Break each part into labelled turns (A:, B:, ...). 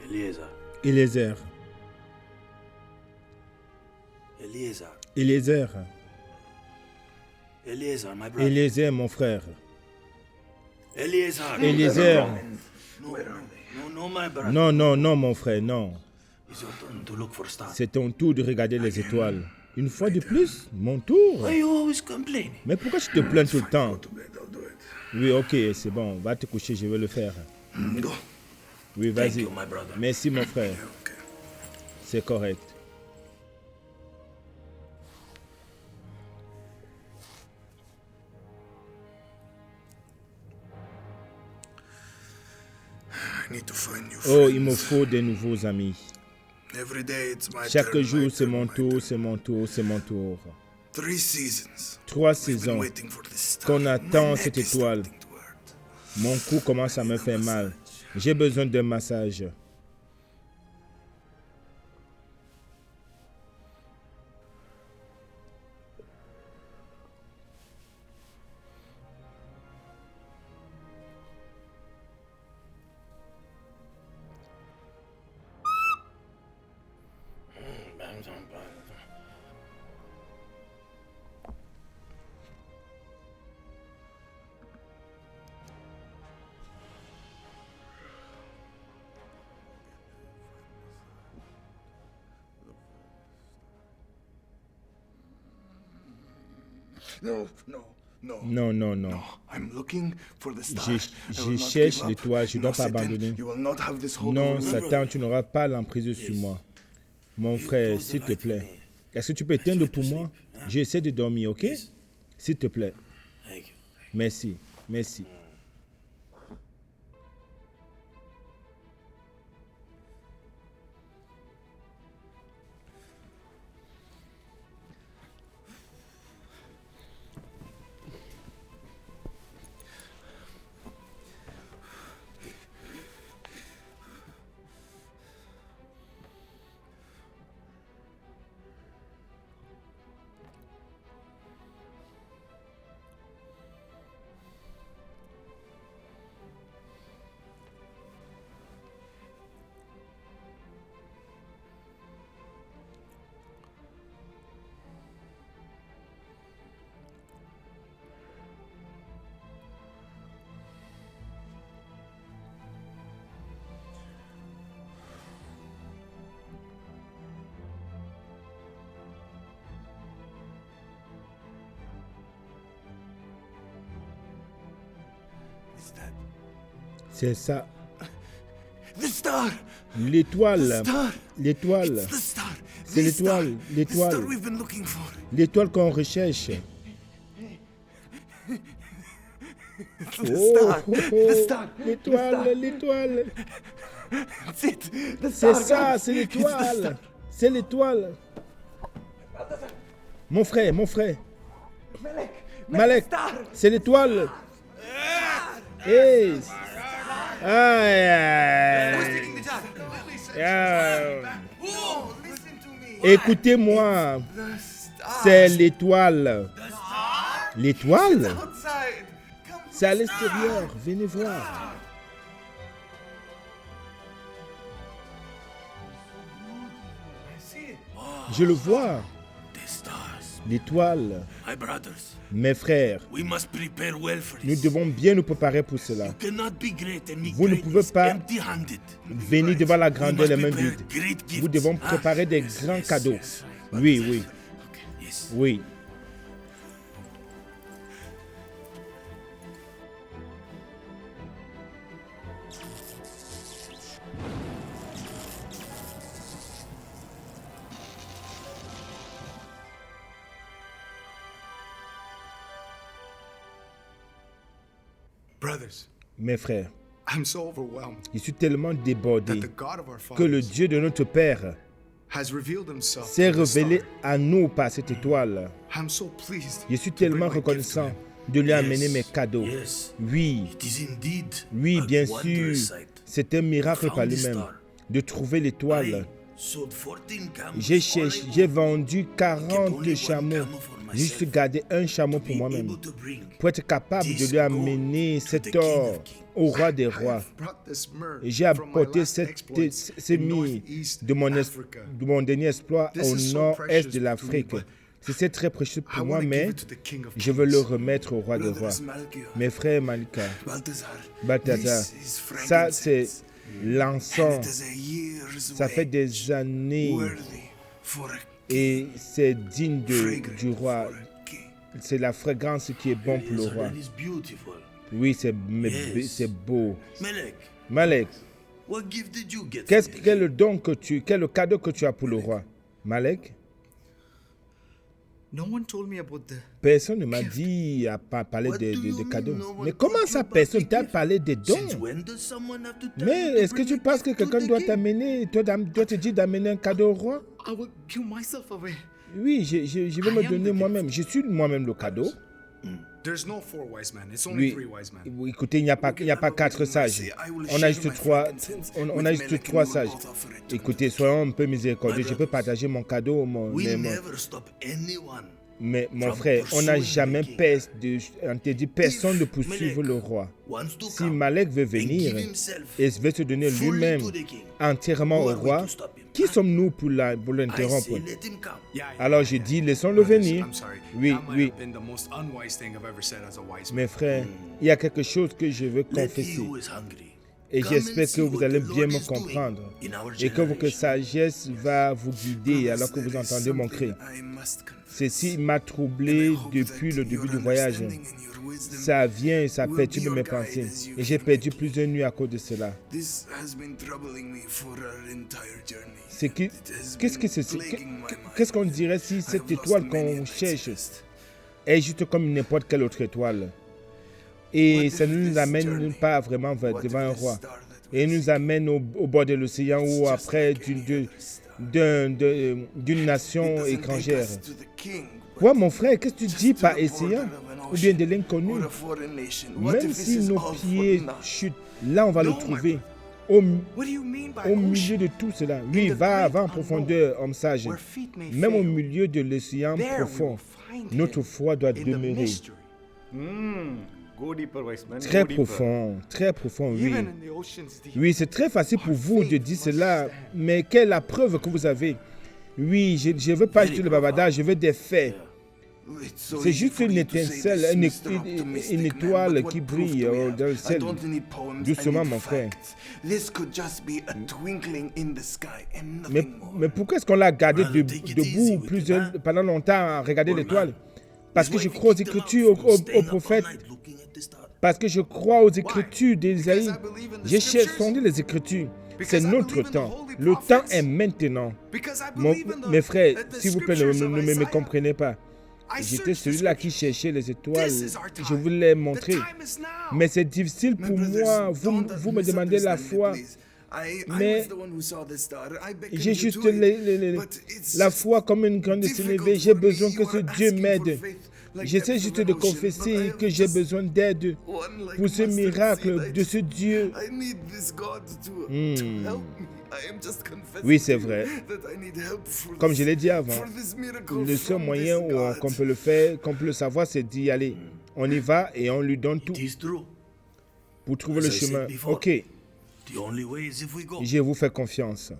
A: Eliezer.
B: Eliezer.
A: Eliezer.
B: Eliezer.
A: Eliezer, my brother.
B: Eliezer, mon frère.
A: Eliezer.
B: Eliezer.
A: No, my brother.
B: Non, non, non, mon frère, non.
A: It's your turn to look for stars.
B: C'est ton tour de regarder les étoiles. Une fois de plus, mon tour.
A: Why you always complaining?
B: Mais pourquoi tu te plains tout le temps?
C: Go to bed, I'll do it.
B: Oui, ok, c'est bon. Va te coucher, je vais le faire.
C: Go.
B: Oui,
A: Thank
B: vas-y.
A: you, my brother.
B: Merci, mon frère.
C: Okay.
B: C'est correct.
C: I need to find new
B: Oh, il me
C: friends.
B: faut des nouveaux amis.
C: Every day it's my
B: Chaque
C: turn,
B: jour,
C: my
B: c'est
C: turn,
B: mon
C: my
B: tour,
C: turn.
B: c'est mon tour, c'est mon tour.
C: 3 seasons.
B: 3
C: We've been
B: saisons
C: waiting for this star.
B: qu'on attend
C: My
B: cette
C: neck is
B: étoile.
C: starting to hurt.
B: Mon cou commence à me faire mal. J'ai besoin d'un massage.
C: No, no, no.
B: Non, non, non.
C: No, I'm looking for the star.
B: Je-
C: I
B: je
C: will not
B: cherche
C: give up.
B: l'étoile, je dois
C: No,
B: pas
C: Satan,
B: abandonner.
C: you will not have this hold
B: Non,
C: over me.
B: Satan, tu n'auras pas l'emprise sur moi. Mon frère, s'il te plaît. Est-ce que tu peux éteindre pour moi? J'essaie de dormir, ok? S'il te plaît.
A: Thank you.
B: Merci, merci.
C: Is that
B: C'est ça.
C: the star?
B: L'étoile.
C: Star.
B: L'étoile.
C: It's the star.
B: C'est
C: The
B: l'étoile,
C: star. The
B: l'étoile.
C: star we've been looking for.
B: L'étoile qu'on recherche.
C: The
B: Oh,
C: star.
B: oh,
C: The
B: oh.
C: star.
B: L'étoile, l'étoile.
C: That's it. The
B: C'est
C: star.
B: ça,
C: guys.
B: c'est
C: It's the
B: l'étoile.
C: star.
B: C'est l'étoile. Mon frère, mon frère.
C: Malek.
B: Malek,
C: Star.
B: c'est l'étoile. Hey. Aïe, aïe.
C: Taking the jar.
B: Aïe.
C: Oh, listen to me.
B: Écoutez-moi,
C: The star.
B: c'est l'étoile. L'étoile?
C: Outside. Come.
B: C'est à l'extérieur, venez voir.
C: I see it.
B: Je le vois,
A: The stars.
B: l'étoile.
A: My brothers,
B: Mes frères,
A: we must prepare well for
B: nous
A: this.
B: devons bien nous préparer pour cela.
A: You cannot be great and me
B: Vous ne pouvez pas
A: empty-handed.
B: Venir devant la
A: We
B: grandeur
A: must
B: les mains
A: prepare
B: vides.
A: great gifts.
B: Nous devons
A: Ah,
B: préparer des
A: yes,
B: grands
A: yes,
B: cadeaux.
A: yes.
B: Oui, oui,
A: Okay, yes.
B: oui.
C: Brothers,
B: Mes frères,
C: I'm so overwhelmed
B: je suis tellement débordé
C: that the God of our
B: que le
C: fathers
B: Dieu de notre Père
C: has revealed himself
B: s'est
C: to the
B: révélé
C: star.
B: à nous par cette étoile.
C: I'm so pleased.
B: Je suis
C: to bring
B: tellement
C: my gift to
B: reconnaissant
C: him.
B: de lui
A: Yes,
B: amener mes cadeaux.
A: yes.
B: Oui,
A: It is indeed
B: oui,
A: a
B: bien
A: wondrous
B: sûr,
A: sight.
B: c'est un miracle
A: Found
B: par
A: the
B: lui-même
A: star.
B: de trouver
A: I
B: l'étoile.
A: sold 14 camels.
B: J'ai vendu
A: Kept
B: 40
A: only one
B: chameaux.
A: camel for
B: J'ai juste
A: myself.
B: gardé un chameau
A: To
B: pour
A: be
B: moi-même
A: able to bring
B: pour être capable de
A: this
B: lui
A: gold
B: amener
A: to
B: cet
A: the King
B: or
A: of Kings.
B: au roi des rois.
C: I've brought this myrrh
B: Et j'ai
C: from my
B: apporté
C: last exploits
B: ces
C: in
B: myrrhes
C: northeast
B: de
C: Africa.
B: mon dernier exploit
C: This
B: au
C: is so
B: nord-est
C: precious
B: de
C: to me,
B: l'Afrique.
C: but
B: C'est très précieux
C: I
B: pour moi,
C: want to
B: mais
C: give it to the King of
B: je veux le
C: Kings.
B: remettre au roi des rois.
A: Brothers Malchia,
B: Mes frères Malika,
A: Balthazar,
B: Balthazar,
A: this is
B: ça c'est
A: frankincense,
B: l'encens.
A: and it is a year's
B: Ça fait
A: wait,
B: des années
A: worthy for a
B: et c'est digne
A: fragrant
B: du roi.
A: for a king.
B: C'est la fragrance qui est bonne pour le
A: Yes,
B: roi.
A: that is beautiful.
B: Oui,
A: Yes.
B: c'est beau.
A: Melek,
B: Malek,
A: what gift did you get
B: quel
A: for me?
B: est le don que quel est le cadeau que tu as pour le roi? Malek,
C: No one told me about the...
B: personne ne m'a dit à parler
A: What do you
B: de
A: mean
B: cadeaux.
A: no one
B: Mais comment
A: told
B: ça,
A: you about
B: personne
A: the
B: t'a
A: gift?
B: parlé des
A: Since
B: dons?
A: when does someone have to tell
B: Mais
A: you to
B: est-ce que
A: bring
B: tu
A: a
B: penses que
A: gift to
B: quelqu'un
A: the
B: doit
A: king?
B: doit te dire d'amener un cadeau au roi?
C: I will give myself away.
B: Oui, je vais
C: I
B: me
C: am
B: donner
C: the
B: moi-même. Je suis moi-même le cadeau.
C: There's no 4 wise men. It's only
B: Oui.
C: 3 wise men.
B: Oui, écoutez, il n'y a pas 4 sages. On a juste 3, on a juste 3 sages. Écoutez, soyons un peu miséricordieux. Je peux partager mon cadeau,
A: We never stop anyone.
B: mais mon frère, on n'a jamais interdit personne de poursuivre le roi.
A: Wants to
B: Si
A: come
B: Malek veut
A: and
B: venir
A: give himself
B: et veut se donner
A: fully
B: lui-même
A: to the king,
B: entièrement
A: who
B: au
A: are we
B: roi,
A: to stop him?
B: qui sommes-nous pour
A: I
B: l'interrompre?
A: say let him come.
B: Alors je dis, laissons-le
C: Brothers,
B: venir.
C: I'm sorry.
B: Oui,
C: That might
B: oui.
C: have been the most unwise thing I've ever said as a wise man.
B: Mes frères, il y a quelque chose que je veux
A: Let he
B: confesser.
A: who is hungry.
B: Et
A: Come
B: j'espère
A: and
B: que
A: see
B: vous
A: what
B: allez
A: the
B: bien
A: Lord
B: me
A: is doing
B: comprendre.
A: in our
B: Et que votre
A: generation.
B: sagesse va vous guider alors que vous
A: There is
B: entendez mon cri.
A: something I must confess.
B: Ceci m'a
A: And I
B: troublé
A: hope
B: depuis
A: that
B: le début
A: your
B: du voyage.
A: understanding and your wisdom,
B: Ça vient et ça
A: will
B: perturbe
A: be
B: mes
A: your guide
B: pensées.
A: as you
B: Et j'ai
A: keep
B: perdu
A: making.
B: plusieurs nuits à cause de cela.
A: This has been troubling me for our entire journey.
B: C'est qui-
A: It has
B: Qu'est-ce que
A: been
B: c'est?
A: plaguing my mind.
B: Qu'est-ce qu'on dirait si
A: I
B: cette
A: have lost
B: étoile
A: many
B: qu'on
A: nights
B: cherche
A: rest.
B: est juste comme n'importe quelle autre étoile? Et
A: What
B: ça
A: if
B: ne nous
A: this
B: amène
A: journey-
B: pas vraiment
A: What
B: devant un
A: if the
B: roi.
A: star that we
B: Et nous
A: see
B: amène au bord de l'océan
A: is
B: ou
A: just
B: après
A: like any
B: d'une
A: other star?
B: d'une
A: It
B: nation
A: doesn't take
B: étrangère.
A: us to the king, but
B: Quoi, mon frère, qu'est-ce que tu
A: just
B: dis
A: to
B: par
A: the
B: essayant
A: border of an
B: ou bien de
A: ocean
B: l'inconnu?
A: or a foreign nation. What
B: Même
A: if this
B: si
A: is
B: nos
A: all for
B: pieds
A: nothing?
B: chutent, là on va le
C: No, my
B: trouver.
C: brother.
B: Au,
C: What do you mean by
B: au
C: ocean?
B: milieu de tout cela. Oui,
C: the
B: va
C: great
B: en profondeur, homme sage.
C: Where feet may
B: Même au
C: fail,
B: milieu de l'océan
C: there we
B: profond,
C: will find
B: notre
C: him
B: foi doit
C: in the
B: demeurer.
C: mystery. Go deeper, wise man.
B: Très
C: Go deeper.
B: profond, oui.
C: Even in the ocean's deep.
B: Oui, c'est très facile pour vous de dire cela, mais quelle est la preuve que vous avez? Oui, je ne veux pas juste le bavardage, je veux des faits.
A: It's so
B: C'est
A: easy
B: juste
A: for
B: une
A: you to say
B: étincelle,
A: this,
B: une,
A: Mr. Optimistic
B: une
A: man,
B: étoile
A: but what
B: qui
A: proof
B: brille
A: do we
B: dans le
A: have? I
B: ciel.
A: don't need poems,
B: Doucement,
A: I need
B: mon frère.
A: facts. This could just be a twinkling in the sky and
B: Mais,
A: nothing more.
B: mais pourquoi est-ce qu'on l'a gardé
A: Brother, take it easy
B: debout
A: with it, hein?
B: pendant longtemps à regarder
A: Poor
B: l'étoile?
A: man.
B: Parce
A: His
B: que je
A: wife
B: crois aux
A: kicked him out
B: Écritures,
A: from staying
B: aux
A: up all
B: prophètes.
A: night looking at the stars.
B: Parce que je crois aux Écritures d'Ésaïe.
C: Because I believe in the
B: J'ai
C: scriptures.
B: sondé les Écritures.
C: Because
B: C'est
C: I
B: notre
C: believe in the
B: temps.
C: holy
B: Le
C: prophets.
B: temps est maintenant.
C: Because I
B: Mon-
C: believe in the,
B: mes frères,
C: the
B: s'il vous plaît,
C: scriptures
B: ne
C: of
B: me
C: Isaiah.
B: comprenez pas.
C: I
B: J'étais
C: searched the
B: celui-là qui
C: scriptures.
B: cherchait les étoiles.
C: This is our time.
B: Je voulais
C: The
B: montrer.
C: time is now.
B: Mais c'est difficile
A: My
B: pour
A: brothers,
B: moi. Vous me demandez la
A: misunderstand me,
B: foi.
A: please. I
B: Mais
A: was the one who saw the star. I beckoned
B: j'ai
A: you
B: juste
A: to it, but it's
B: la
A: just
B: foi comme une grande
A: difficult
B: élevée. J'ai
A: for me.
B: besoin que
A: You
B: ce
A: are
B: Dieu
A: asking
B: m'aide.
A: for faith like
B: J'essaie
A: depths
B: juste
A: of
B: de
A: an ocean,
B: confesser
A: but I have
B: que j'ai
A: just
B: besoin d'aide
A: one like
B: pour ce
A: mustard
B: miracle
A: seed.
B: de ce Dieu.
A: I need this God to
B: Hmm.
A: help me. I am just confessing
B: Oui, c'est
A: to you
B: vrai.
A: that I need help for
B: Comme je
A: this-
B: l'ai dit avant,
A: for this miracle
B: le seul
A: from
B: moyen
A: this
B: où
A: God.
B: qu'on peut le faire, qu'on peut le savoir, c'est d'y aller. On y va et on lui donne tout
A: It is true.
B: pour trouver
A: As
B: le
A: I said
B: chemin.
A: before.
B: Ok,
A: The only way is if we go.
B: je vous fais confiance.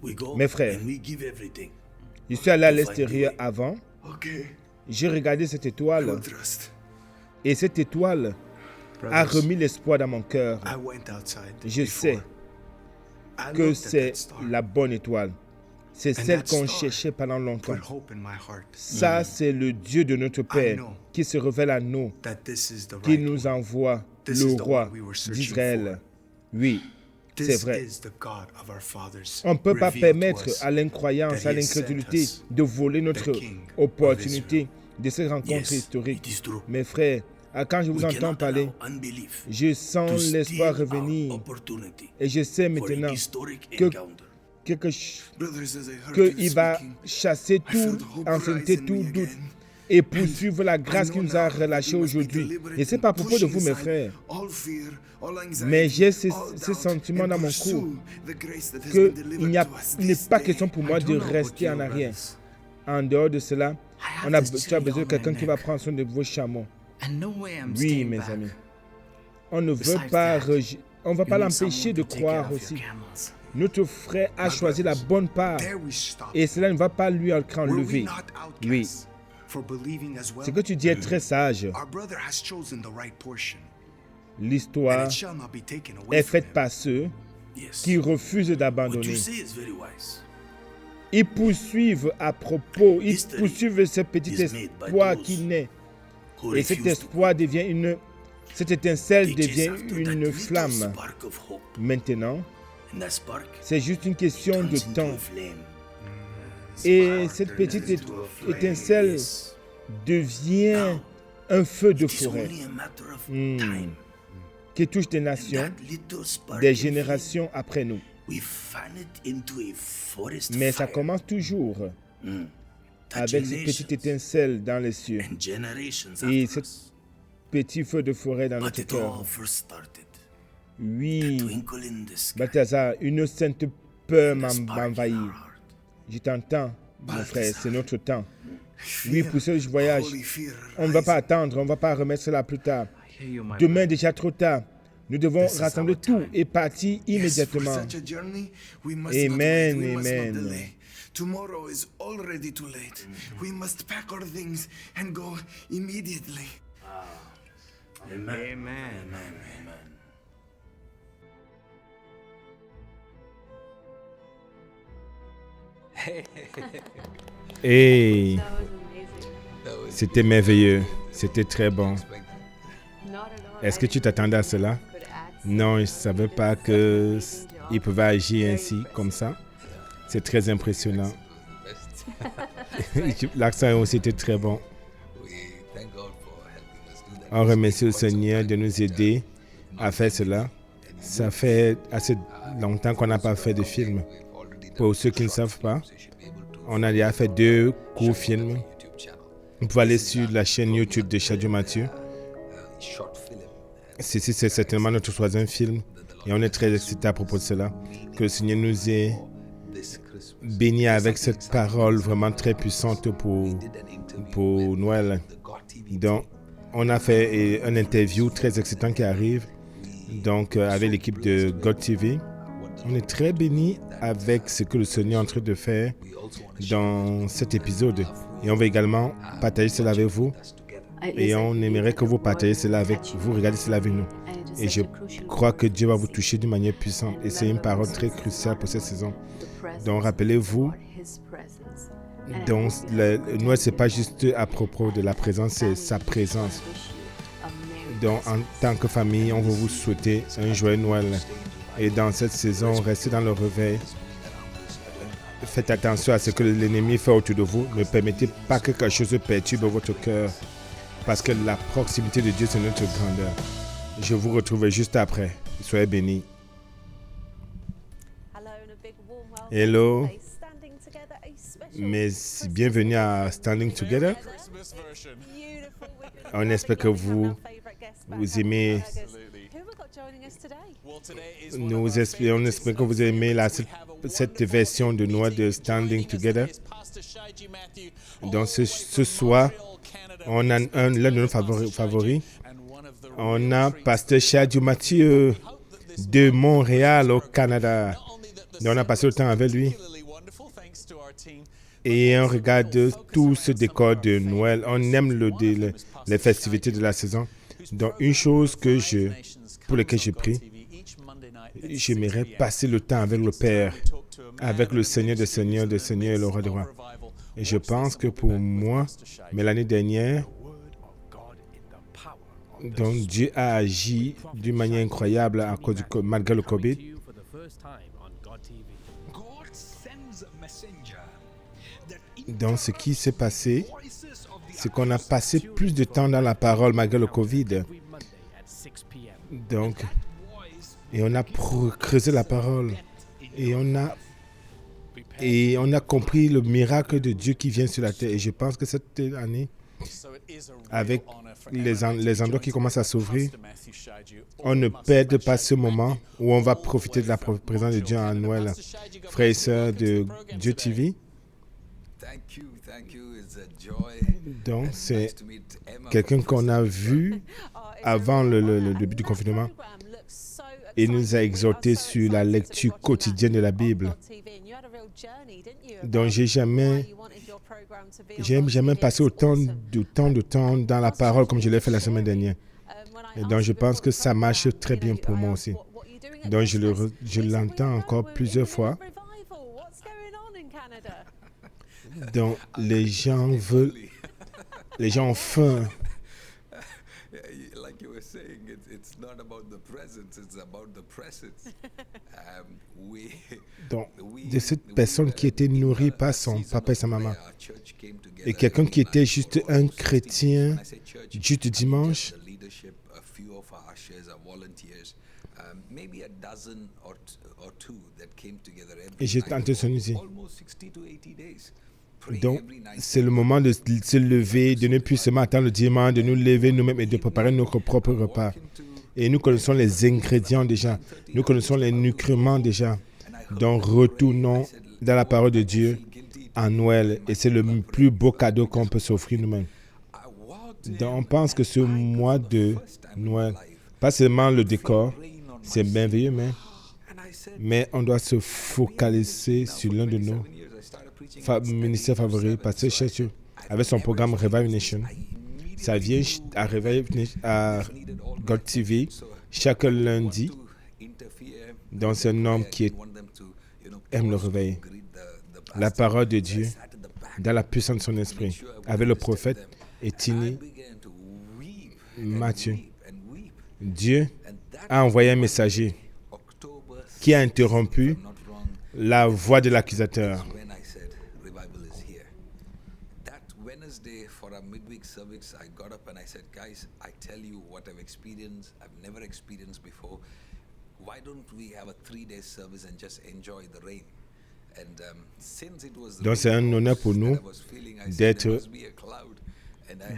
A: We go
B: Mes frères,
A: and we give everything.
B: Je suis allé à l'extérieur avant.
A: Okay.
B: J'ai regardé cette
A: I
B: étoile
A: will trust.
B: et cette étoile a
C: Brothers,
B: remis l'espoir dans mon cœur.
C: I went outside
B: Je
C: before.
B: sais
C: I
B: que
C: looked at
B: c'est
C: that star,
B: la bonne étoile. C'est
C: And
B: celle
C: that
B: qu'on
C: star
B: cherchait pendant longtemps.
C: put hope in my heart
B: Ça, c'est le Dieu de notre Père
C: know
B: qui se révèle à nous,
C: that this is the
B: qui
C: right
B: nous envoie
C: This
B: le
C: is the
B: roi
C: one we were searching
B: d'Israël. Oui, c'est
C: This
B: vrai.
C: is the God of our fathers
B: On ne peut pas
C: revealed to
B: permettre
C: us
B: à l'incroyance,
C: that
B: à
C: he has sent
B: l'incrédulité
C: us
B: de voler notre
C: the King of
B: opportunité de ces rencontres
A: Yes,
B: historiques.
A: it is true.
B: Mes frères, quand je vous
A: We
B: entends
A: cannot
B: parler,
A: allow unbelief
B: je
A: to
B: sens l'espoir
A: steal our
B: revenir
A: opportunity
B: et je sais
A: for an
B: maintenant
A: historic
B: que
A: encounter.
B: qu'il
A: Brothers, as I heard you
B: va
A: speaking,
B: chasser
A: I felt
B: toute
A: hope
B: ancienneté,
A: rise in
B: tout
A: me
B: doute
A: again.
B: et poursuivre la grâce
A: I
B: qui
A: know
B: nous a
A: now that
B: relâchés
A: we must be
B: aujourd'hui.
A: deliberate
B: Et ce n'est
A: in
B: pas à propos de vous,
A: pushing
B: mes
A: aside
B: frère,
A: all fear, all anxiety,
B: mais j'ai ce
A: all doubt,
B: sentiment
A: and
B: dans mon
A: pursue
B: cœur
A: the grace that has
B: qu'il
A: been delivered
B: n'y a-
A: to us
B: il n'est
A: this
B: pas
A: day.
B: question pour moi
C: I
B: de
C: don't know about
B: rester
C: you,
B: en arrière.
C: brothers.
B: En dehors de cela,
C: have this
B: tu as
C: chain
B: besoin de
C: on
B: quelqu'un
C: my
B: qui va
C: neck.
B: prendre soin de vos chameaux.
C: And no way I'm
B: Oui,
C: staying
B: mes
C: back.
B: amis. On ne veut pas, on ne va pas l'empêcher de croire aussi. Notre frère a choisi la bonne part et cela ne va pas lui enlever. Oui, ce que tu dis est très sage. L'histoire est faite par ceux qui refusent d'abandonner. Ils poursuivent à propos, ils poursuivent ce petit espoir qui naît. Et cet espoir devient cette étincelle devient une flamme. Maintenant, c'est juste une question de temps. Et cette petite étincelle devient un feu de forêt qui touche des nations, des générations après nous. Mais ça commence toujours avec cette petite étincelle dans les cieux et ce petit feu de forêt dans notre cœur. Oui, Balthazar, une sainte peur m'envahit. Je t'entends, mon frère, c'est notre temps. Oui, pour ce voyage, on ne va pas attendre, on ne va pas remettre cela plus tard. Demain, déjà trop tard. Nous devons rassembler tout et partir immédiatement. Amen, amen.
A: Tomorrow is already too late. We must pack our things and go immediately.
C: Amen.
B: Hey, c'était merveilleux. C'était très bon. Est-ce que tu t'attendais à cela? Non, je ne savais pas qu'il pouvait agir ainsi, comme ça. C'est très impressionnant. L'accent aussi était très bon. On remercie le Seigneur de nous aider à faire cela. Ça fait assez longtemps qu'on n'a pas fait de film. Pour ceux qui ne savent pas, on a déjà fait 2 courts films. Vous pouvez aller sur la chaîne YouTube de Shadio Mathieu. Ceci, c'est certainement notre 3e film. Et on est très excités à propos de cela. Que le Seigneur nous ait bénis avec cette parole vraiment très puissante pour Noël. Donc, on a fait une interview très excitant qui arrive. Donc, avec l'équipe de God TV. On est très bénis avec ce que le Seigneur est en train de faire dans cet épisode. Et on va également partager cela avec vous. Et on aimerait que vous partagiez cela avec vous, regardez cela avec nous. Et je crois que Dieu va vous toucher d'une manière puissante. Et c'est une parole très cruciale pour cette saison. Donc, rappelez-vous, Noël, ce n'est pas juste à propos de la présence, c'est sa présence. Donc, en tant que famille, on veut vous souhaiter un joyeux Noël. Et dans cette saison, restez dans le réveil. Faites attention à ce que l'ennemi fait autour de vous. Ne permettez pas que quelque chose perturbe votre cœur. Parce que la proximité de Dieu, c'est notre grandeur. Je vous retrouverai juste après. Soyez bénis. Hello. Mais bienvenue à Standing Together. On espère que vous aimez. On espère que vous aimez cette version de Noël de Standing Together. Donc ce soir, on a l'un de nos favoris. On a Pasteur Shadio Mathieu de Montréal au Canada. Donc on a passé le temps avec lui. Et on regarde tout ce décor de Noël. On aime les festivités de la saison. Donc une chose pour laquelle je prie, j'aimerais passer le temps avec le Père, avec le Seigneur des Seigneurs, et le Roi des Rois. Et je pense que pour moi, mais l'année dernière, donc Dieu a agi d'une manière incroyable à cause malgré le COVID. Donc ce qui s'est passé, c'est qu'on a passé plus de temps dans la parole malgré le COVID. Donc, et on a creusé la parole. Et on a compris le miracle de Dieu qui vient sur la terre. Et je pense que cette année, avec les endroits qui commencent à s'ouvrir, on ne perd pas ce moment où on va profiter de la présence de Dieu à Noël. Frères et sœurs de Dieu TV, donc c'est quelqu'un qu'on a vu avant le début du confinement. Il nous a exhortés sur la lecture quotidienne de la Bible. Donc, j'ai jamais passé autant de temps dans la parole comme je l'ai fait la semaine dernière. Et donc, je pense que ça marche très bien pour moi aussi. Donc, je l'entends encore plusieurs fois. Donc, les gens ont faim.
D: Like you were saying, it's not about the presence, it's about the presence.
B: Donc, de cette personne qui était nourrie par son papa et sa maman. Et quelqu'un qui était juste un chrétien, juste dimanche. Et j'étais en Thessalonique. Donc, c'est le moment de se lever, de ne plus seulement attendre le dimanche, de nous lever nous-mêmes et de préparer notre propre repas. Et nous connaissons les ingrédients déjà. Nous connaissons les nutriments déjà. Donc, retournons dans la parole de Dieu en Noël. Et c'est le plus beau cadeau qu'on peut s'offrir nous-mêmes. Donc, on pense que ce mois de Noël, pas seulement le décor, c'est merveilleux, mais on doit se focaliser sur l'un de nos ministères favoris, Pasteur Churchill, avec son programme Revive Nation. Ça vient à God TV chaque lundi. Donc, c'est un homme qui aime le réveil. La parole de Dieu dans la puissance de son esprit. Avec le prophète Etienne Mathieu. Dieu a envoyé un messager qui a interrompu la voix de l'accusateur.
D: Service, I got up and I said, guys, I tell you what I've experienced, I've never experienced before. Why don't we have a 3-day service and just enjoy the rain? And since it was
B: donc c'est un honneur pour nous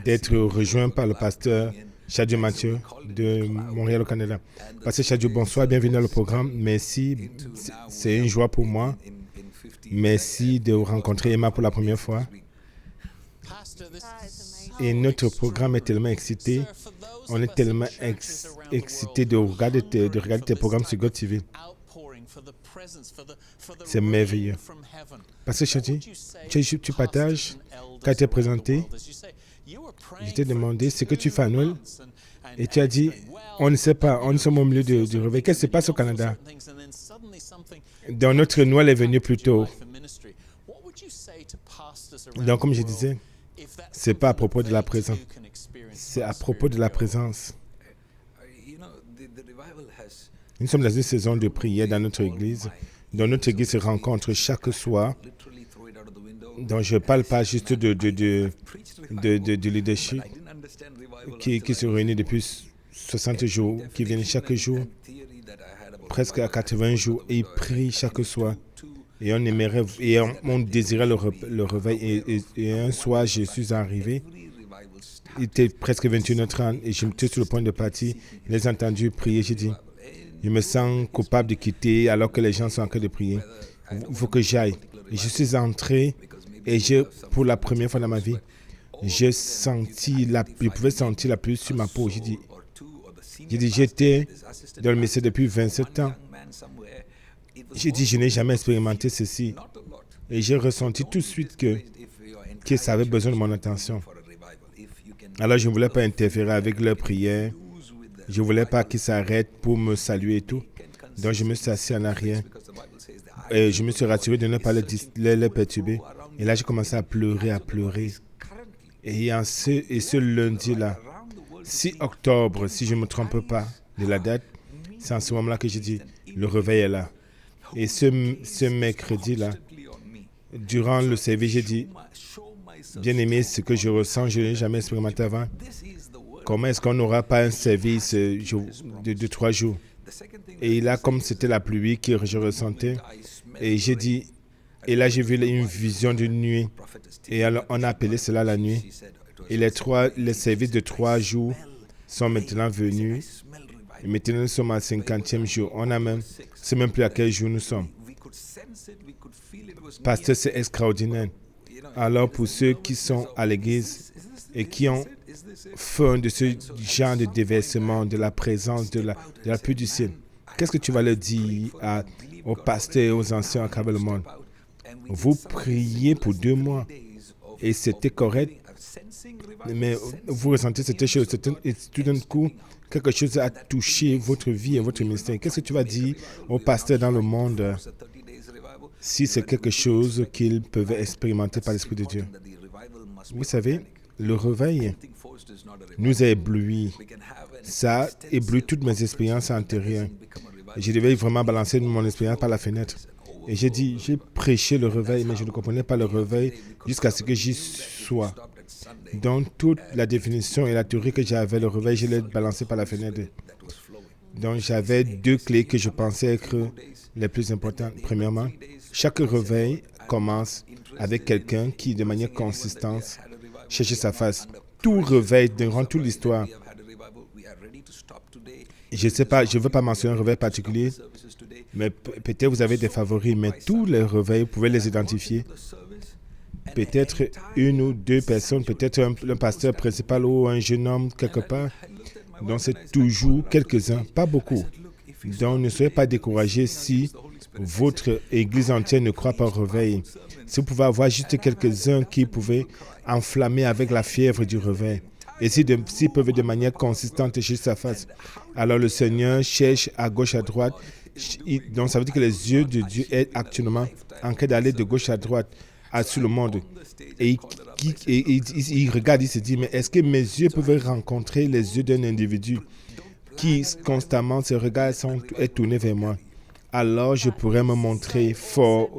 B: d'être rejoints par le pasteur Chadieu Mathieu de Montréal au Canada. Pasteur Chadieu, bonsoir, bienvenue dans le programme. Merci, c'est une joie pour moi. Merci de rencontrer Emma pour la première fois. Et notre programme est tellement excité. On est tellement excité de regarder tes programmes sur God TV. C'est merveilleux. Parce que Chadi, tu partages, quand tu es présenté, je t'ai demandé ce que tu fais à Noël. Et tu as dit, on ne sait pas, on sommes au milieu du réveil. Qu'est-ce qui se passe au Canada? Donc notre Noël est venu plus tôt. Donc comme je disais, c'est pas à propos de la présence. C'est à propos de la présence. Nous sommes dans une saison de prière dans notre église. Dans notre église se rencontre chaque soir. Donc je ne parle pas juste de leadership qui se réunit depuis 60 jours, qui viennent chaque jour, presque à 80 jours, et ils prient chaque soir. Et on aimerait, et on désirait le réveil. Et un soir, je suis arrivé. Il était presque 21h30 et j'étais sur le point de partir. Je les ai entendus prier. J'ai dit, je me sens coupable de quitter alors que les gens sont en train de prier. Il faut que j'aille. Et je suis entré et pour la première fois dans ma vie, je pouvais sentir la pluie sur ma peau. J'ai dit, j'étais dans le ministère depuis 27 ans. J'ai dit, je n'ai jamais expérimenté ceci. Et j'ai ressenti tout de suite que ça avait besoin de mon attention. Alors, je ne voulais pas interférer avec leur prière. Je ne voulais pas qu'ils s'arrêtent pour me saluer et tout. Donc, je me suis assis en arrière. Et je me suis rassuré de ne pas les perturber. Et là, j'ai commencé à pleurer. Et ce lundi-là, 6 octobre, si je ne me trompe pas de la date, c'est en ce moment-là que j'ai dit, le réveil est là. Et ce mercredi-là, durant le service, j'ai dit, bien aimé, ce que je ressens, je n'ai jamais expérimenté avant. Comment est-ce qu'on n'aura pas un service de 3 jours? Et là, comme c'était la pluie que je ressentais, et j'ai dit, et là j'ai vu une vision de nuit. Et alors on a appelé cela la nuit. Et les services de 3 jours sont maintenant venus. Et maintenant nous sommes à 50e jour. C'est même plus à quel jour nous sommes. Parce que c'est extraordinaire. Alors pour ceux qui sont à l'église et qui ont faim de ce genre de déversement, de la présence, de la pluie du ciel. Qu'est-ce que tu vas leur dire aux pasteurs et aux anciens à travers le monde? Vous priez pour 2 mois et c'était correct, mais vous ressentez cette chose et tout d'un coup, quelque chose a touché votre vie et votre ministère. Qu'est-ce que tu vas dire aux pasteurs dans le monde si c'est quelque chose qu'ils peuvent expérimenter par l'Esprit de Dieu? Vous savez, le réveil nous a éblouis. Ça a ébloui toutes mes expériences antérieures. Je devais vraiment balancer mon expérience par la fenêtre. Et j'ai dit, j'ai prêché le réveil, mais je ne comprenais pas le réveil jusqu'à ce que j'y sois. Donc, toute la définition et la théorie que j'avais, le réveil, je l'ai balancé par la fenêtre. Donc, j'avais 2 clés que je pensais être les plus importantes. Premièrement, chaque réveil commence avec quelqu'un qui, de manière consistante, cherche sa face. Tout réveil, durant toute l'histoire, je ne sais pas, je ne veux pas mentionner un réveil particulier, mais peut-être vous avez des favoris, mais tous les réveils, vous pouvez les identifier. Peut-être 1 ou 2 personnes, peut-être un pasteur principal ou un jeune homme quelque part. Donc c'est toujours quelques-uns, pas beaucoup. Donc ne soyez pas découragés si votre église entière ne croit pas au réveil. Si vous pouvez avoir juste quelques-uns qui pouvaient enflammer avec la fièvre du réveil. Et s'ils peuvent de manière consistante chercher sa face, alors le Seigneur cherche à gauche, à droite. Donc ça veut dire que les yeux de Dieu sont actuellement en train d'aller de gauche à droite sur le monde. Et il regarde, il se dit, mais est-ce que mes yeux peuvent rencontrer les yeux d'un individu qui constamment, ses regards est tourné vers moi? Alors je pourrais me montrer fort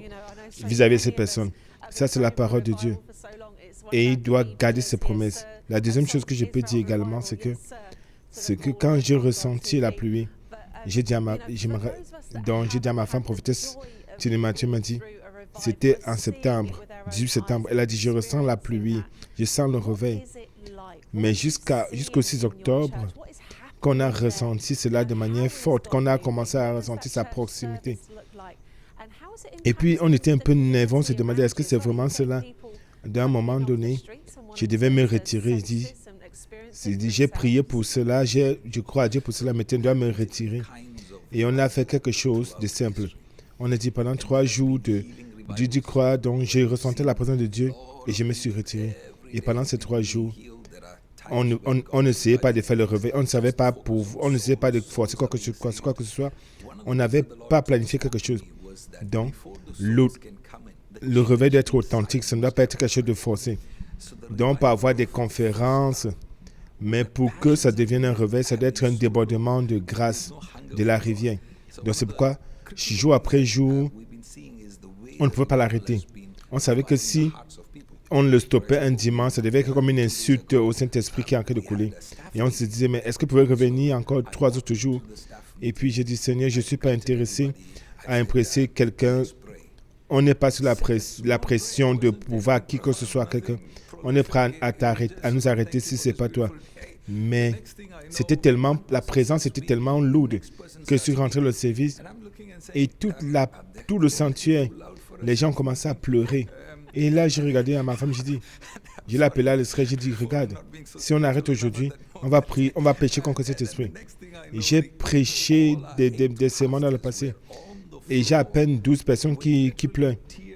B: vis-à-vis de ces personnes. Ça, c'est la parole de Dieu. Et il doit garder ses promesses. La deuxième chose que je peux dire également, c'est que quand j'ai ressenti la pluie, j'ai dit à ma femme prophétesse, Mathieu m'a dit, c'était en septembre, 18 septembre, elle a dit, je ressens la pluie, je sens le réveil. Mais jusqu'au 6 octobre, qu'on a ressenti cela de manière forte, qu'on a commencé à ressentir sa proximité. Et puis, on était un peu nerveux, on se demandait, est-ce que c'est vraiment cela? D'un moment donné, je devais me retirer. Je dis, j'ai prié pour cela, je crois à Dieu pour cela, maintenant je dois me retirer. Et on a fait quelque chose de simple. On a dit pendant 3 jours du croix, donc j'ai ressenti la présence de Dieu et je me suis retiré. Et pendant ces 3 jours, on n'essayait pas de faire le réveil, on n'essayait pas de forcer quoi que ce soit. On n'avait pas planifié quelque chose. Donc, le réveil doit être authentique, ça ne doit pas être quelque chose de forcé. Donc, on peut avoir des conférences, mais pour que ça devienne un réveil, ça doit être un débordement de grâce de la rivière. Donc, c'est pourquoi, jour après jour, on ne pouvait pas l'arrêter. On savait que si on le stoppait un dimanche, ça devait être comme une insulte au Saint-Esprit qui est en train de couler. Et on se disait, mais est-ce que vous pouvez revenir encore 3 autres jours? Et puis, j'ai dit, Seigneur, je ne suis pas intéressé à impresser quelqu'un. On n'est pas sous la pression de pouvoir qui que ce soit quelqu'un. On est prêt à nous arrêter si ce n'est pas toi. Mais la présence était tellement lourde que je suis rentré au service et tout le sanctuaire, les gens commençaient à pleurer. Et là, j'ai regardé à ma femme, je l'ai appelé à l'esprit, j'ai dit, regarde, si on arrête aujourd'hui, on va pécher contre cet esprit. Et j'ai prêché des sermons dans le passé. Et j'ai à peine 12 personnes qui pleurent.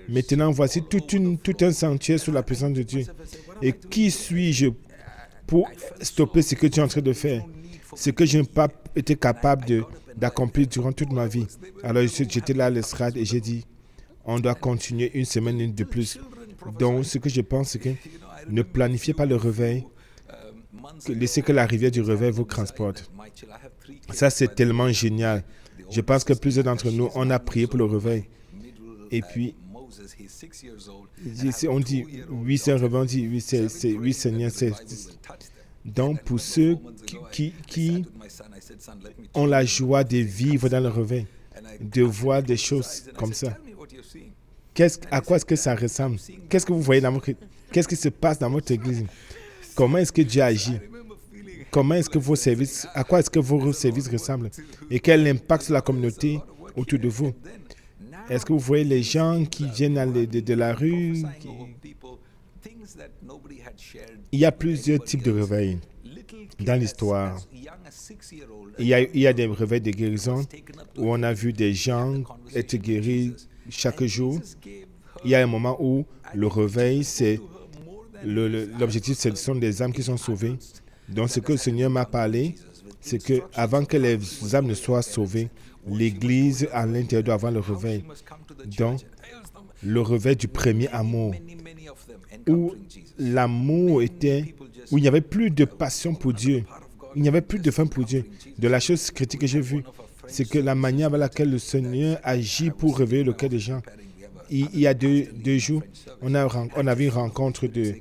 B: Maintenant, voici tout un sanctuaire sous la présence de Dieu. Et qui suis-je pour stopper ce que tu es en train de faire? Ce que je n'ai pas été capable d'accomplir durant toute ma vie. Alors, j'étais là à l'estrade et j'ai dit, on doit continuer 1 semaine de plus. Donc, ce que je pense, c'est que ne planifiez pas le réveil. Laissez que la rivière du réveil vous transporte. Ça, c'est tellement génial. Je pense que plusieurs d'entre nous, on a prié pour le réveil. Et puis, on dit, oui, c'est un réveil, on dit, oui, Seigneur, c'est... Donc, pour ceux qui ont la joie de vivre dans le réveil, de voir des choses comme ça, à quoi est-ce que ça ressemble? Qu'est-ce que vous voyez qu'est-ce qui se passe dans votre église? Comment est-ce que Dieu agit? Comment est-ce que à quoi est-ce que vos services ressemblent? Et quel impact sur la communauté autour de vous? Est-ce que vous voyez les gens qui viennent de la rue?
D: things that nobody had shared.
B: Il y a plusieurs
D: with
B: types de
D: anybody else.
B: réveils
D: Little kid
B: dans
D: as
B: l'histoire.
D: young as 6-year-old,
B: Il y a des réveils de guérison où on a vu des gens être guéris chaque jour. Il y a un moment où le réveil, c'est l'objectif, ce sont des âmes qui sont sauvées. Donc, ce que le Seigneur m'a parlé, c'est que avant que les âmes ne soient sauvées, l'Église à l'intérieur doit avoir le réveil. Donc, le réveil du premier amour, où l'amour était, où il n'y avait plus de passion pour Dieu, il n'y avait plus de faim pour Dieu. De la chose critique que j'ai vue, c'est que la manière avec laquelle le Seigneur agit pour réveiller le cœur des gens. Il y a deux jours, on avait une rencontre de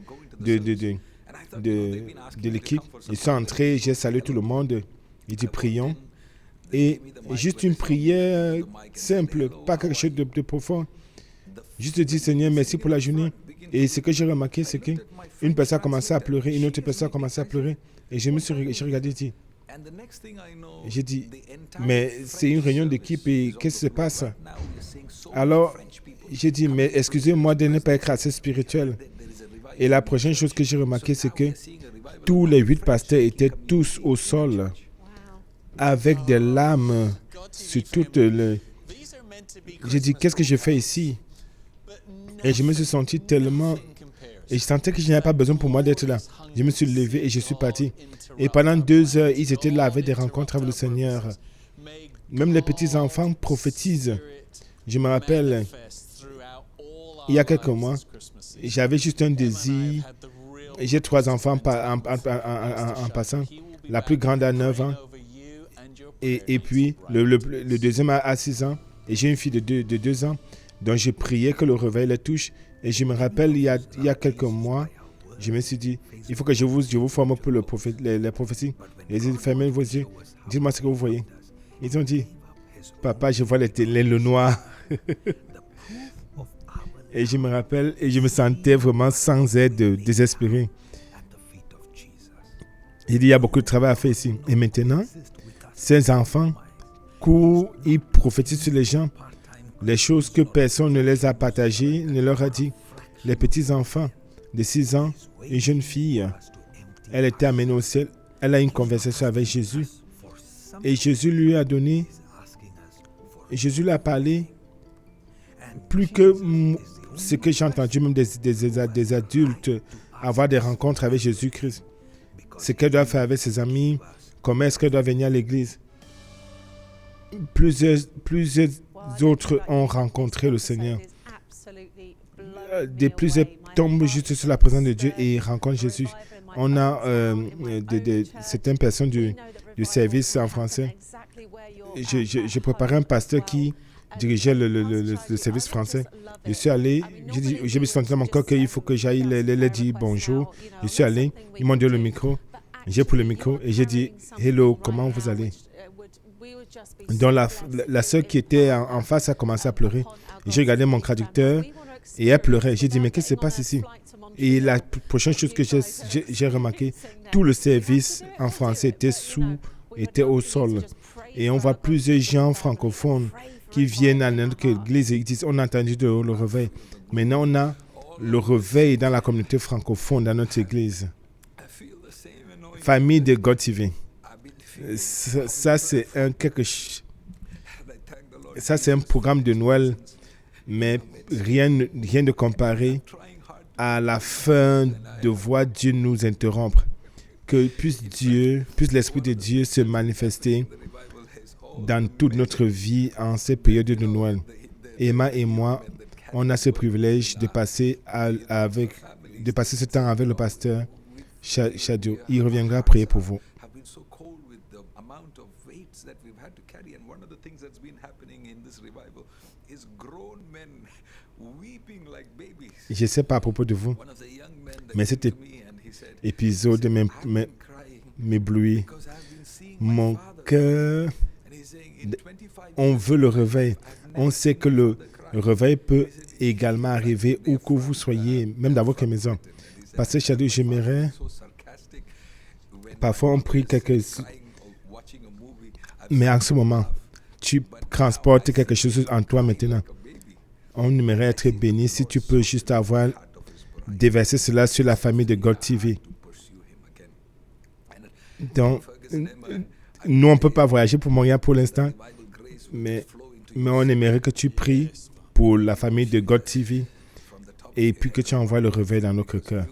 B: l'équipe. Ils sont entrés, j'ai salué tout le monde, ils dit prions. Et juste une prière simple, pas quelque chose de profond. Juste dire Seigneur, merci pour la journée. Et ce que j'ai remarqué, c'est qu'une personne a commencé à pleurer, une autre personne a commencé à pleurer. Et j'ai regardé et j'ai dit, mais c'est une réunion d'équipe et qu'est-ce qui se passe? Alors, j'ai dit, mais excusez-moi de ne pas être assez spirituel. Et la prochaine chose que j'ai remarqué, c'est que tous les 8 pasteurs étaient tous au sol, avec des larmes sur toute le... J'ai dit, qu'est-ce que je fais ici? Et je me suis senti tellement... Et je sentais que je n'avais pas besoin pour moi d'être là. Je me suis levé et je suis parti. Et pendant 2 heures, ils étaient là avec des rencontres avec le Seigneur. Même les petits-enfants prophétisent. Je me rappelle, il y a quelques mois, j'avais juste un désir. J'ai 3 enfants en passant. La plus grande a 9 ans. Et puis, le deuxième a 6 ans. Et j'ai une fille de 2 ans. Donc, j'ai prié que le réveil les touche. Et je me rappelle, il y a quelques mois, je me suis dit, il faut que je vous forme pour les prophéties. Et ils ont dit, fermez vos yeux. Dites-moi ce que vous voyez. Ils ont dit, papa, je vois le noir. Et je me rappelle, et je me sentais vraiment sans aide, désespéré. Il dit, il y a beaucoup de travail à faire ici. Et maintenant, ces enfants courent, ils prophétisent sur les gens. Les choses que personne ne les a partagées, ne leur a dit. Les petits-enfants de 6 ans, une jeune fille, elle était amenée au ciel. Elle a une conversation avec Jésus. Et Jésus lui a donné, Jésus lui a parlé, plus que ce que j'ai entendu même des adultes, avoir des rencontres avec Jésus-Christ. Ce qu'elle doit faire avec ses amis, comment est-ce qu'elle doit venir à l'église. Plusieurs autres ont rencontré le Seigneur. Plusieurs tombent juste sur la présence de Dieu et rencontrent Jésus. On a certaines personnes du service en français. Je préparais un pasteur qui dirigeait le service français. Je suis allé, je me suis senti dans mon corps qu'il faut que j'aille leur dire bonjour. Je suis allé, ils m'ont donné le micro. J'ai pris le micro et j'ai dit « Hello, comment vous allez ?» Donc la sœur qui était en face a commencé à pleurer. J'ai regardé mon traducteur et elle pleurait. J'ai dit, mais qu'est-ce qui se passe ici? Et la prochaine chose que j'ai remarqué, tout le service en français était au sol. Et on voit plusieurs gens francophones qui viennent à notre église et ils disent, on a entendu le réveil. Maintenant, on a le réveil dans la communauté francophone dans notre église. Famille de God TV. Ça c'est un programme de Noël, mais rien de comparé à la fin de voir Dieu nous interrompre. Que puisse l'Esprit de Dieu se manifester dans toute notre vie en ces périodes de Noël. Emma et moi, on a ce privilège de passer ce temps avec le pasteur Shadio. Il reviendra prier pour vous. Je ne sais pas à propos de vous, mais cet épisode m'éblouit. Mon cœur, on veut le réveil. On sait que le réveil peut également arriver où que vous soyez, même dans votre maison. Parce que Shadow, j'aimerais, parfois on prie mais en ce moment, tu transportes quelque chose en toi maintenant. On aimerait être béni si tu peux juste avoir déverser cela sur la famille de God TV. Donc, nous, on ne peut pas voyager pour Montréal pour l'instant, mais on aimerait que tu pries pour la famille de God TV et puis que tu envoies le réveil dans notre cœur.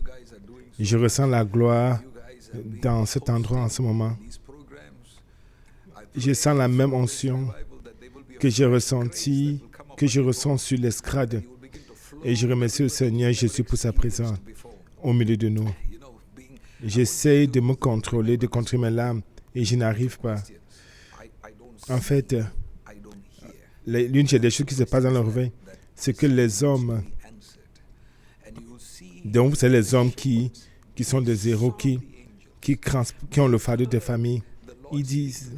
B: Je ressens la gloire dans cet endroit en ce moment. Je sens la même onction que j'ai ressentie, que je ressens sur l'estrade. Et je remercie le Seigneur Jésus pour sa présence au milieu de nous. J'essaie de me contrôler, de contrôler mes larmes, et je n'arrive pas. En fait, l'une des choses qui se passe dans le réveil, c'est que les hommes, donc vous savez, les hommes qui sont des héros, qui ont le fardeau des familles, ils disent,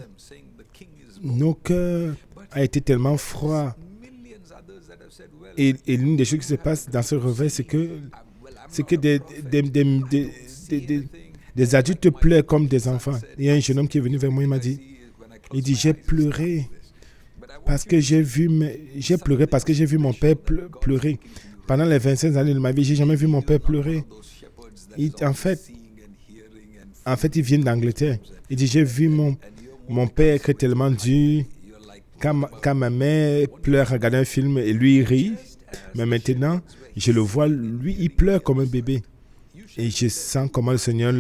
B: nos cœurs ont été tellement froids. Et l'une des choses qui se passe dans ce réveil, c'est que des adultes pleurent comme des enfants. Il y a un jeune homme qui est venu vers moi, il dit, j'ai pleuré parce que j'ai vu mon père pleurer. Pendant les 25 années de ma vie, j'ai jamais vu mon père pleurer. En fait, il vient d'Angleterre. Il dit, j'ai vu mon père être tellement dur. Quand ma mère pleure, regarde un film et lui, il rit. Mais maintenant, je le vois, lui, il pleure comme un bébé. Et je sens comment le Seigneur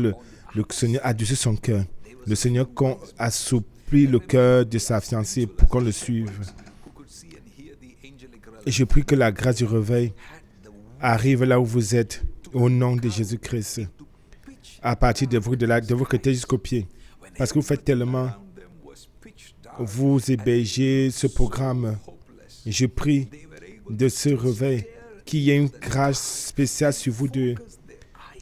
B: a adouci son cœur. Le Seigneur assouplit le cœur de sa fiancée pour qu'on le suive. Et je prie que la grâce du réveil arrive là où vous êtes, au nom de Jésus-Christ, à partir de votre tête jusqu'aux pieds. Parce que vous faites tellement, vous hébergez ce programme. Je prie de ce réveil qu'il y ait une grâce spéciale sur vous deux,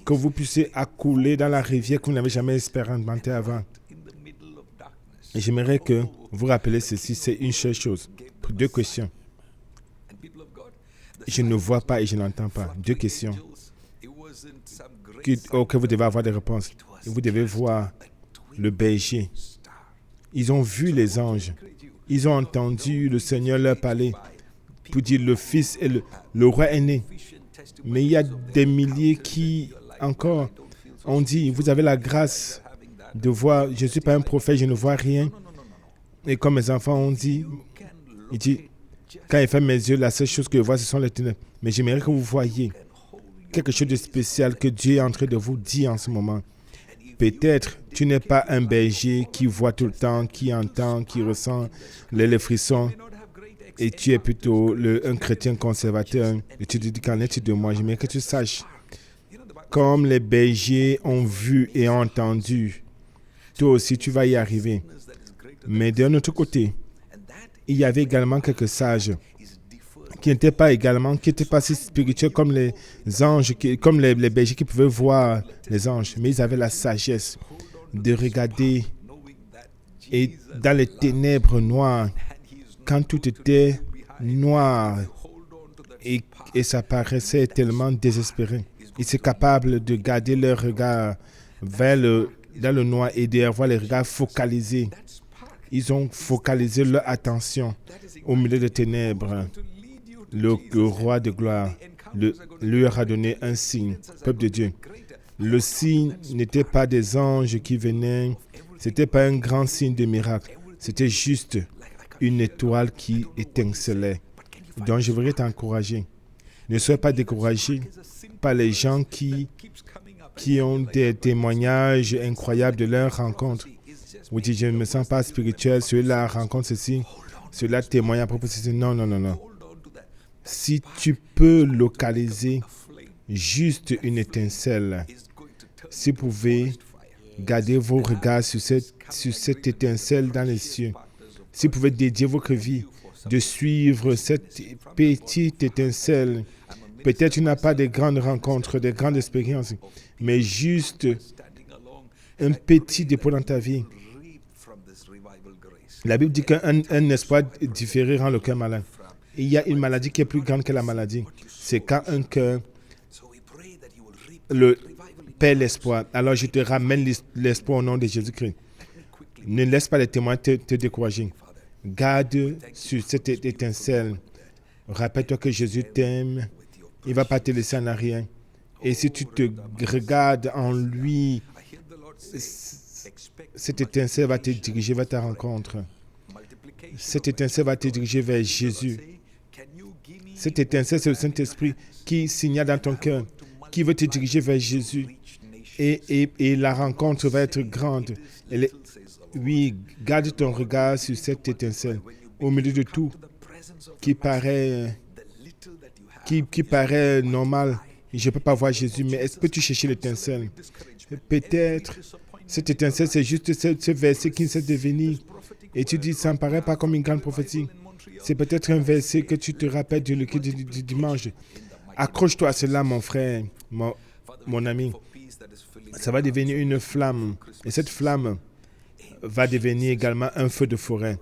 B: que vous puissiez accouler dans la rivière que vous n'avez jamais expérimentée avant. Et j'aimerais que vous rappelez ceci, c'est une seule chose. Deux questions. Je ne vois pas et je n'entends pas. Deux questions auxquelles vous devez avoir des réponses. Vous devez voir le berger. Ils ont vu les anges. Ils ont entendu le Seigneur leur parler pour dire le Fils et le roi est né. Mais il y a des milliers qui encore ont dit, vous avez la grâce de voir, je ne suis pas un prophète, je ne vois rien. Et comme mes enfants ont dit, il dit, quand il fait mes yeux, la seule chose que je vois, ce sont les ténèbres. Mais j'aimerais que vous voyiez quelque chose de spécial que Dieu est en train de vous dire en ce moment. Peut-être tu n'es pas un berger qui voit tout le temps, qui entend, qui ressent les frissons, et tu es plutôt un chrétien conservateur. Et tu te dis, qu'en est-il de moi? J'aimerais que tu saches, comme les bergers ont vu et ont entendu, toi aussi tu vas y arriver. Mais d'un autre côté, il y avait également quelques sages qui n'étaient pas si spirituels comme les anges, comme les bergers qui pouvaient voir les anges, mais ils avaient la sagesse de regarder et dans les ténèbres noires, quand tout était noir et ça paraissait tellement désespéré. Ils sont capables de garder leur regard dans le noir et de voir les regards focalisés. Ils ont focalisé leur attention au milieu des ténèbres. Le roi de gloire leur a donné un signe, peuple de Dieu. Le signe n'était pas des anges qui venaient, ce n'était pas un grand signe de miracle, c'était juste une étoile qui étincelait. Donc je voudrais t'encourager. Ne sois pas découragé par les gens qui ont des témoignages incroyables de leur rencontre. Vous dites, je ne me sens pas spirituel, celui-là rencontre ceci, celui-là témoigne à propos de ceci. Non. Si tu peux localiser juste une étincelle, si vous pouvez garder vos regards sur cette étincelle dans les cieux, si vous pouvez dédier votre vie de suivre cette petite étincelle, peut-être tu n'as pas de grandes rencontres, de grandes expériences, mais juste un petit dépôt dans ta vie. La Bible dit qu'un espoir différé rend le cœur malade. Il y a une maladie qui est plus grande que la maladie. C'est quand un cœur perd l'espoir. Alors je te ramène l'espoir au nom de Jésus-Christ. Ne laisse pas les témoins te décourager. Garde sur cette étincelle. Rappelle-toi que Jésus t'aime. Il ne va pas te laisser en arrière. Et si tu te regardes en lui,
D: I hear the Lord say, expect
B: cette étincelle va te diriger vers ta rencontre.
D: multiplication.
B: Cette étincelle va te diriger vers Jésus.
D: Say, can you give me
B: Cette étincelle, c'est le Saint-Esprit qui signale dans ton cœur, qui veut te diriger vers Jésus.
D: reach nation?
B: Et la rencontre va être grande. Elle est- oui, garde ton regard sur cette étincelle, au milieu de tout
D: The presence of
B: qui paraît,
D: the little that you have.
B: qui paraît normal. Je ne peux pas voir Jésus, mais est-ce que tu cherches l'étincelle? Peut-être cette étincelle, c'est juste ce verset qui s'est devenu. Et tu dis, ça ne paraît pas comme une grande prophétie. C'est peut-être un verset que tu te rappelles du culte du dimanche. Accroche-toi à cela, mon frère, mon ami. Ça va devenir une flamme. Et cette flamme va devenir également un feu de forêt.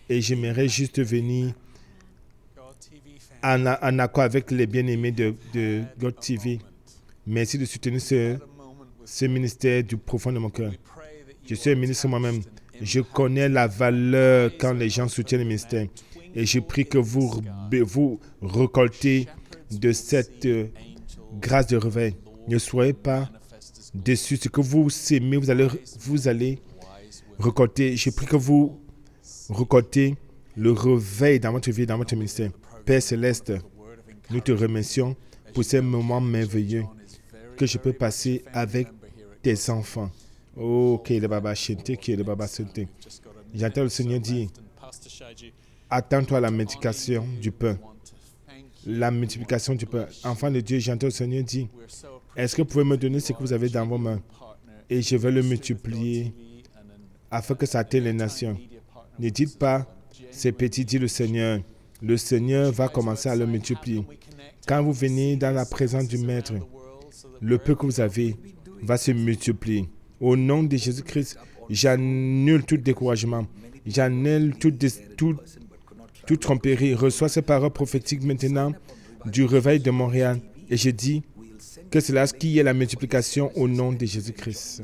B: Et j'aimerais juste venir en accord avec les bien-aimés de God TV. Merci de soutenir ce ministère du profond de mon cœur. Je suis un ministre moi-même. Je connais la valeur quand les gens soutiennent le ministère. Et je prie que vous récoltez de cette grâce de réveil. Ne soyez pas déçus. Ce que vous aimez, vous allez récolter. Je prie que vous récoltez le réveil dans votre vie, dans votre ministère. Père Céleste, nous te remercions pour ces moments merveilleux que je peux passer avec tes enfants. Oh, que le Baba Shente, que le Baba Sente. J'entends le Seigneur dire, attends-toi à la multiplication du pain. La multiplication du pain. Enfant de Dieu, j'entends le Seigneur dire, est-ce que vous pouvez me donner ce que vous avez dans vos mains? Et je vais le multiplier afin que ça atteigne les nations. Ne dites pas, c'est petit, dit le Seigneur. Le Seigneur va commencer à le multiplier. Quand vous venez dans la présence du Maître, le peu que vous avez va se multiplier. Au nom de Jésus-Christ, j'annule tout découragement. J'annule toute tromperie. Reçois ces paroles prophétiques maintenant du réveil de Montréal. Et je dis que c'est là qui est la multiplication au nom de Jésus-Christ.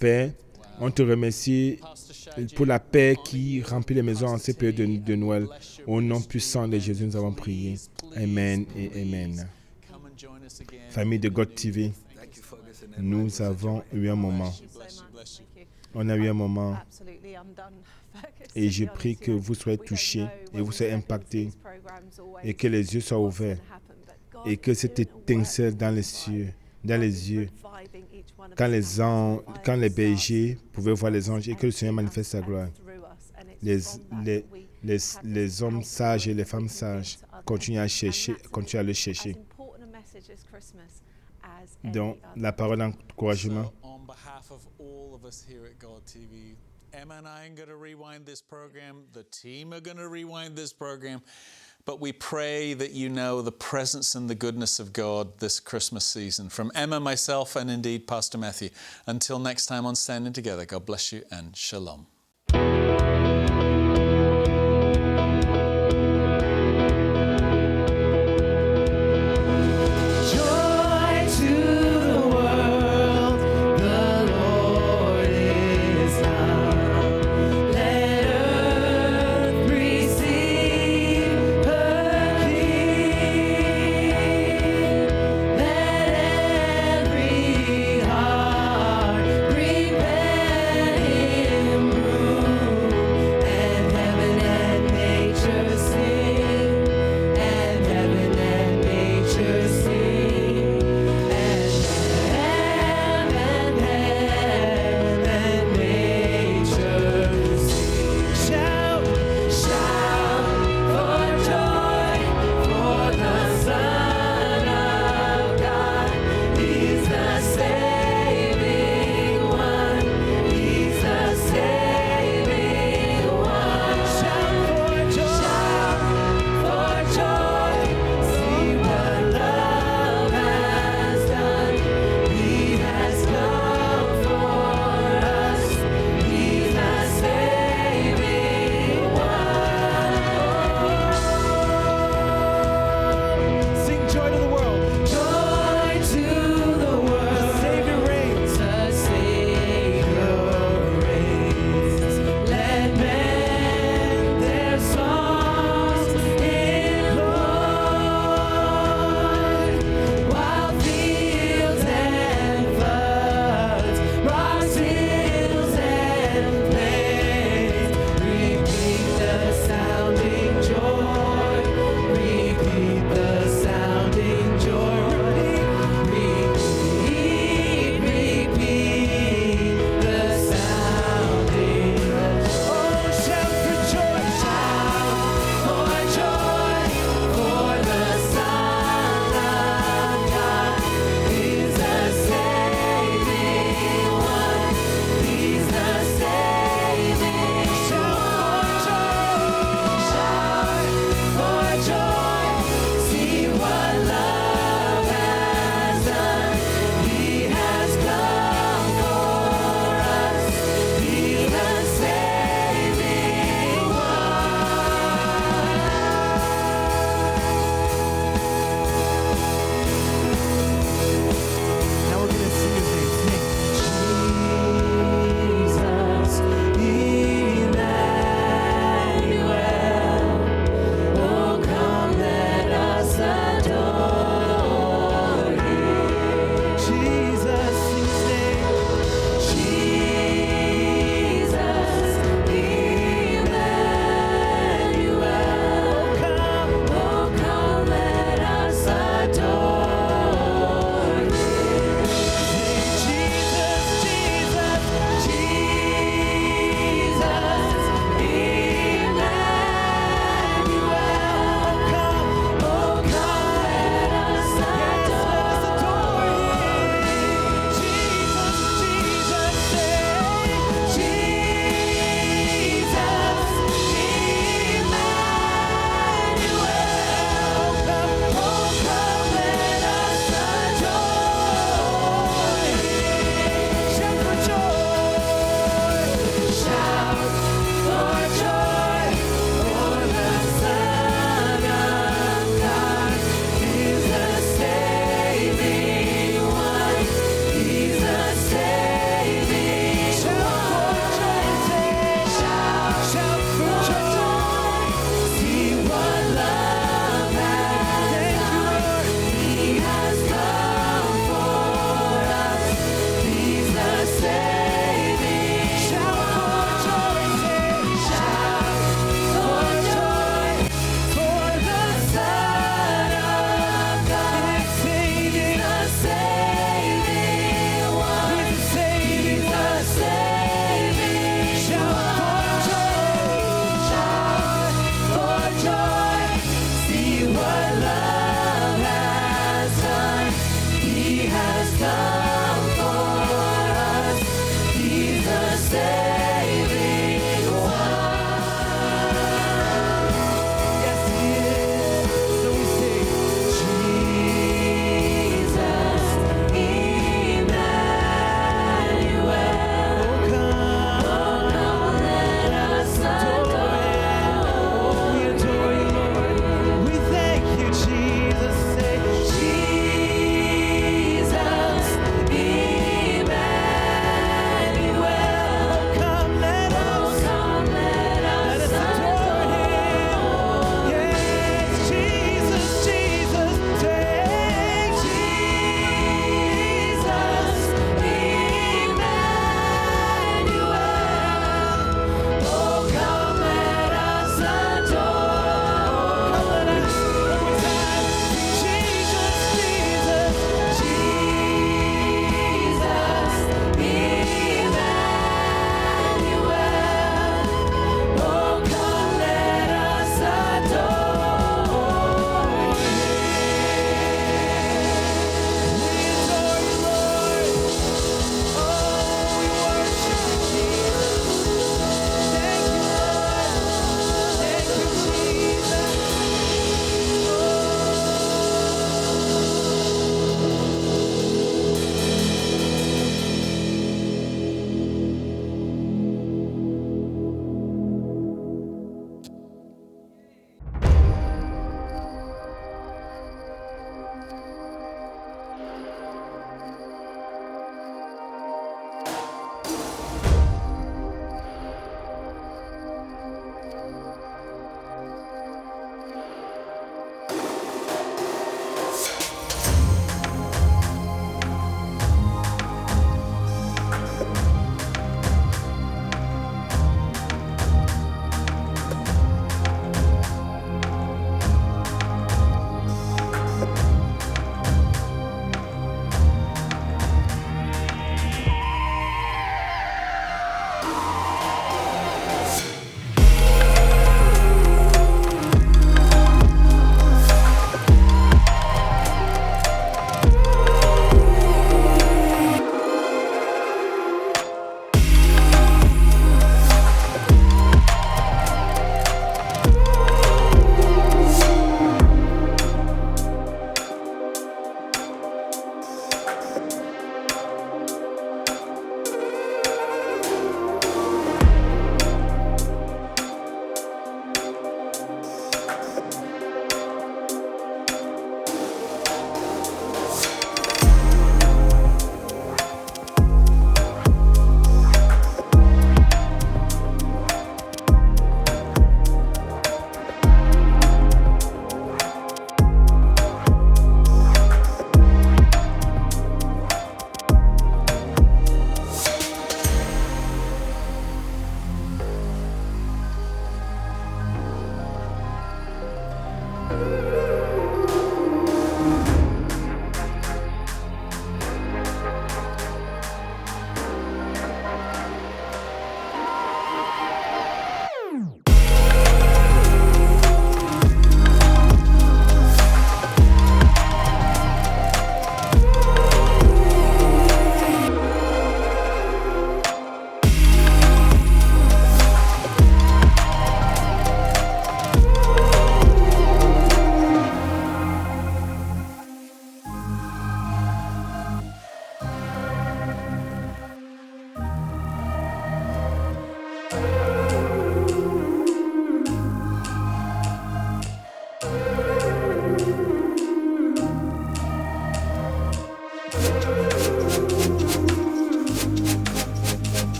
B: Père, on te remercie pour la paix qui remplit les maisons en ces périodes de Noël. Au nom puissant de Jésus, nous avons prié. Amen et Amen. Famille de God TV, nous avons eu un moment. On a eu un moment et je prie que vous soyez touchés et vous soyez impactés et que les yeux soient ouverts et que cette étincelle dans les yeux, quand les bergers pouvaient voir les anges et que le Seigneur manifeste sa gloire. Les hommes sages et les femmes sages continuent à le chercher. Donc, la parole d'encouragement.
E: On behalf of all of us here at God TV, Emma and I are going to rewind this program. The team are going to rewind this program. But we pray that you know the presence and the goodness of God this Christmas season. From Emma, myself, and indeed Pastor Matthew. Until next time on Standing Together, God bless you and shalom.